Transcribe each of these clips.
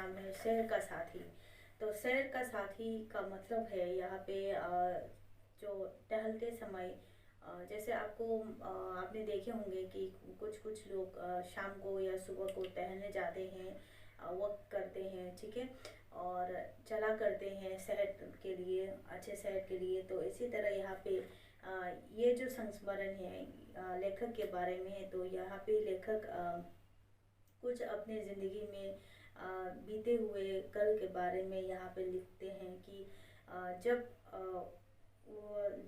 नाम है शहर का साथी। तो शहर का साथी का मतलब है यहाँ पे जो टहलते समय जैसे आपने देखे होंगे कि कुछ कुछ लोग शाम को या सुबह को टहलने जाते हैं, वॉक करते हैं, ठीक है, और चला करते हैं सेहत के लिए, अच्छे सेहत के लिए। तो इसी तरह यहाँ पे ये जो संस्मरण है लेखक के बारे में है। तो यहाँ पे लेखक कुछ अपने ज़िंदगी में बीते हुए कल के बारे में यहाँ पे लिखते हैं कि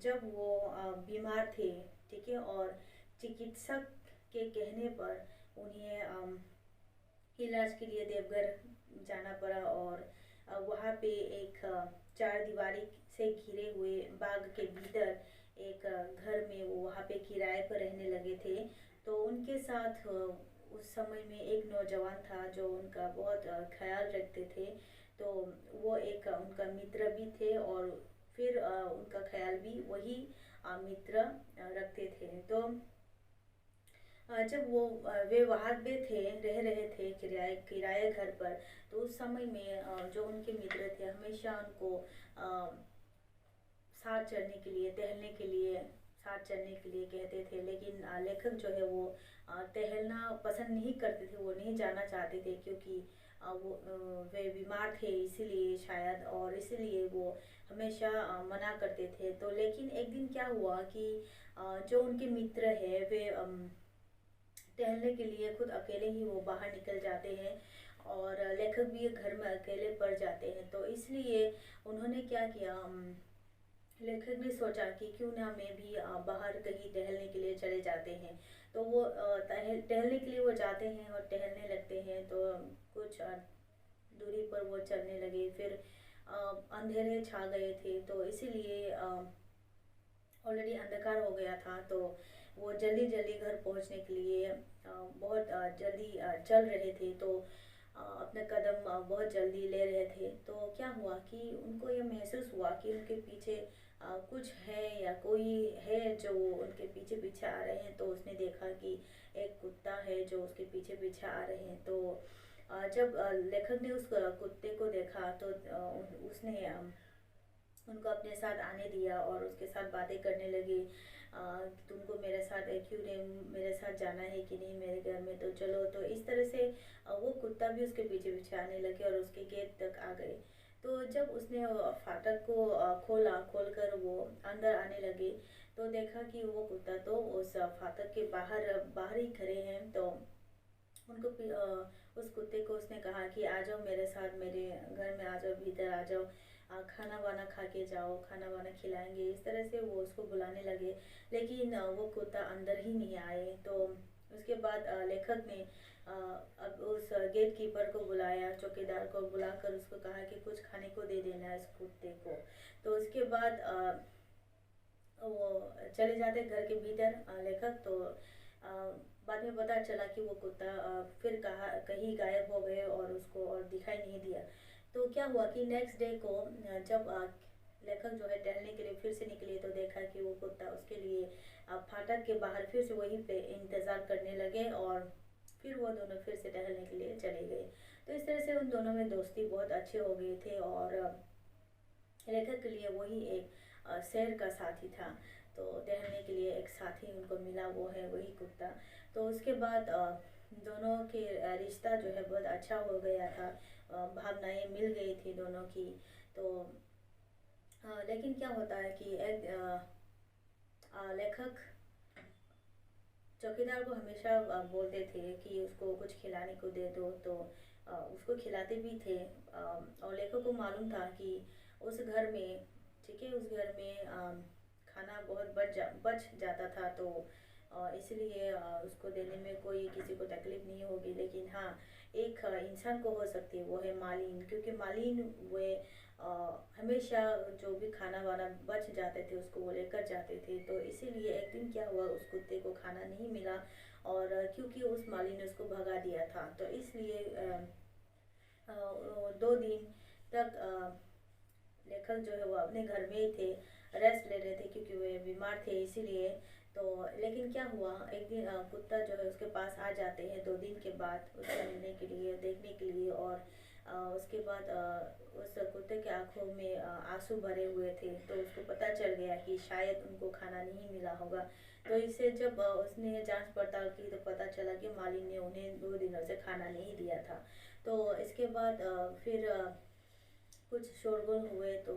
जब वो बीमार थे, ठीक है, और चिकित्सक के कहने पर उन्हें इलाज के लिए देवघर जाना पड़ा। और वहाँ पे एक चार दीवारी से घिरे हुए बाग के भीतर एक घर में वो वहाँ पे किराए पर रहने लगे थे। तो उनके साथ उस समय में एक नौजवान था जो उनका बहुत ख्याल रखते थे। तो वो एक उनका मित्र भी थे, और फिर उनका ख्याल भी वही मित्र रखते थे। तो जब वे वहाँ पे थे, रह रहे थे किराए घर पर। तो उस समय में जो उनके मित्र थे हमेशा उनको साथ चलने के लिए, टहलने के लिए, साथ चलने के लिए कहते थे। लेकिन लेखक जो है वो टहलना पसंद नहीं करते थे, वो नहीं जाना चाहते थे, क्योंकि वे बीमार थे इसीलिए शायद, और इसीलिए वो हमेशा मना करते थे। तो लेकिन एक दिन क्या हुआ कि जो उनके मित्र है वे टहलने के लिए खुद अकेले ही वो बाहर निकल जाते हैं, और लेखक भी घर में अकेले पड़ जाते हैं। तो इसलिए उन्होंने क्या किया, लेखक ने सोचा कि क्यों ना मैं भी बाहर कहीं टहलने के लिए चले जाते हैं। तो वो टहलने के लिए वो जाते हैं और टहलने लगते हैं। तो कुछ दूरी पर वो चलने लगे, फिर अंधेरे छा गए थे, तो इसीलिए ऑलरेडी अंधकार हो गया था। तो वो जल्दी जल्दी घर पहुंचने के लिए बहुत जल्दी चल रहे थे। तो अपने कदम बहुत जल्दी ले रहे थे। तो क्या हुआ कि उनको ये महसूस हुआ कि उनके पीछे कुछ है या कोई है जो उनके पीछे पीछे आ रहे हैं। तो उसने देखा कि एक कुत्ता है जो उसके पीछे पीछे आ रहे हैं। तो जब लेखक ने उस कुत्ते को देखा तो उसने उनको अपने साथ आने दिया और उसके साथ बातें करने लगी। तुमको मेरे साथ क्यों नहीं, मेरे साथ जाना है कि नहीं मेरे घर में, तो चलो। तो इस तरह से वो कुत्ता भी उसके पीछे पीछे आने लगे और उसके गेट तक आ गए। तो जब उसने फाटक को खोल कर वो अंदर आने लगे, तो देखा कि वो कुत्ता तो उस फाटक के बाहर बाहर ही खड़े हैं। तो उनको उस कुत्ते को उसने कहा कि आ जाओ मेरे साथ, मेरे घर में आ जाओ, भीतर आ जाओ, खाना वाना खा के जाओ, खाना वाना खिलाएंगे। इस तरह से वो उसको बुलाने लगे, लेकिन वो कुत्ता अंदर ही नहीं आए। तो उसके बाद लेखक ने अब उस गेट कीपर को बुलाया, चौकीदार को बुलाकर उसको कहा कि कुछ खाने को दे देना इस कुत्ते को। तो उसके बाद वो चले जाते घर के भीतर लेखक। तो बाद में पता चला कि वो कुत्ता फिर कहीं गायब हो गए और उसको और दिखाई नहीं दिया। तो क्या हुआ कि नेक्स्ट डे को जब लेखक जो है टहलने के लिए फिर से निकले, तो देखा कि वो कुत्ता उसके लिए फाटक के बाहर फिर से वहीं पे इंतज़ार करने लगे, और फिर वो दोनों फिर से टहलने के लिए चले गए। तो इस तरह से उन दोनों में दोस्ती बहुत अच्छे हो गए थे, और लेखक के लिए वही एक शेर का साथी था। तो टहलने के लिए एक साथी उनको मिला, वो है वही कुत्ता। तो उसके बाद दोनों के रिश्ता जो है बहुत अच्छा हो गया था, भावनाएं मिल गई थी दोनों की। तो लेकिन क्या होता है कि एक लेखक चौकीदार को हमेशा बोलते थे कि उसको कुछ खिलाने को दे दो। तो उसको खिलाते भी थे, और लेखक को मालूम था कि उस घर में, ठीक है, उस घर में खाना बहुत बच जाता था। तो इसलिए उसको देने में कोई किसी को तकलीफ नहीं होगी। लेकिन हाँ, एक इंसान को हो सकती है, वो है मालिन, क्योंकि मालिन वे हमेशा जो भी खाना वाना बच जाते थे उसको वो लेकर जाते थे। तो इसीलिए एक दिन क्या हुआ, उस कुत्ते को खाना नहीं मिला, और क्योंकि उस माली ने उसको भगा दिया था, तो इसलिए 2 दिन तक लेखक जो है वो अपने घर में ही थे, रेस्ट ले रहे थे, क्योंकि वे बीमार थे इसीलिए। तो लेकिन क्या हुआ, एक दिन कुत्ता जो है उसके पास आ जाते हैं 2 दिन के बाद उसको मिलने के लिए, देखने के लिए, और उसके बाद उस कुत्ते के आंखों में आंसू भरे हुए थे, तो उसको पता चल गया कि शायद उनको खाना नहीं मिला होगा। तो इससे जब उसने जांच पड़ताल की तो पता चला कि मालिक ने उन्हें 2 दिनों से खाना नहीं दिया था। तो इसके बाद फिर कुछ शोरगुल हुए, तो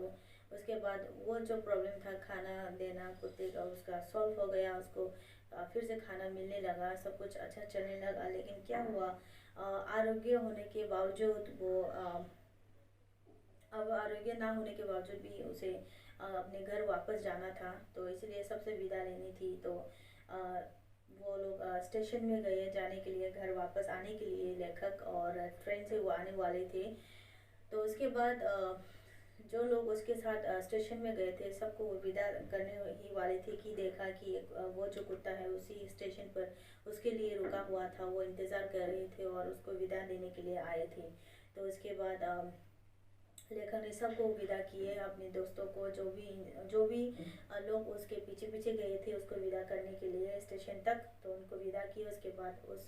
उसके बाद वो जो प्रॉब्लम था खाना देना कुत्ते का, उसका सॉल्व हो गया। उसको फिर से खाना मिलने लगा, सब कुछ अच्छा चलने लगा। लेकिन क्या हुआ, आरोग्य होने के बावजूद वो अब आरोग्य ना होने के बावजूद भी उसे अपने घर वापस जाना था, तो इसलिए सबसे विदा लेनी थी। तो अ, वो लोग स्टेशन में गए जाने के लिए, घर वापस आने के लिए। लेखक और ट्रेन से वो आने वाले थे। तो उसके बाद जो लोग उसके साथ स्टेशन में गए थे, सबको वो विदा करने ही वाले थे कि देखा कि वो जो कुत्ता है उसी स्टेशन पर उसके लिए रुका हुआ था। वो इंतज़ार कर रहे थे और उसको विदा देने के लिए आए थे। तो उसके बाद लेखक ने सबको विदा किए, अपने दोस्तों को, जो भी लोग उसके पीछे पीछे गए थे उसको विदा करने के लिए स्टेशन तक, तो उनको विदा किए। उसके बाद उस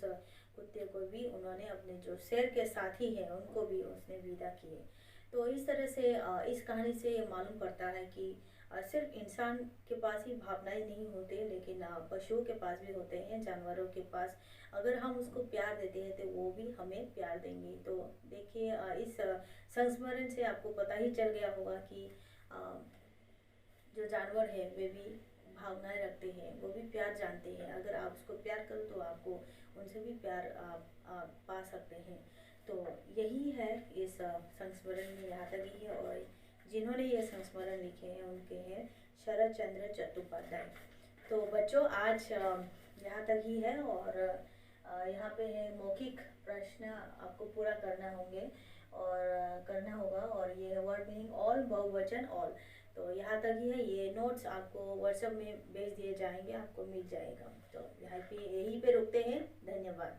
कुत्ते को भी उन्होंने, अपने जो शेर के साथी हैं उनको भी उसने विदा किए। तो इस तरह से इस कहानी से ये मालूम पड़ता है कि सिर्फ इंसान के पास ही भावनाएं नहीं होते, लेकिन पशुओं के पास भी होते हैं, जानवरों के पास। अगर हम उसको प्यार देते हैं तो वो भी हमें प्यार देंगे। तो देखिए, इस संस्मरण से आपको पता ही चल गया होगा कि जो जानवर है वे भी भावनाएं रखते हैं, वो भी प्यार जानते हैं। अगर आप उसको प्यार करो तो आपको उनसे भी प्यार आप पा सकते हैं। तो यही है इस संस्मरण में, यहाँ तक ही है। और जिन्होंने ये संस्मरण लिखे हैं उनके हैं शरत चंद्र चट्टोपाध्याय। तो बच्चों, आज यहाँ तक ही है। और यहाँ पे है मौखिक प्रश्न आपको पूरा करना होंगे और करना होगा। और ये है वर्ड मीनिंग ऑल, बहुवचन ऑल। तो यहाँ तक ही है। ये नोट्स आपको व्हाट्सएप में भेज दिए जाएंगे, आपको मिल जाएगा। तो यहाँ पे यहीं पे रुकते हैं। धन्यवाद।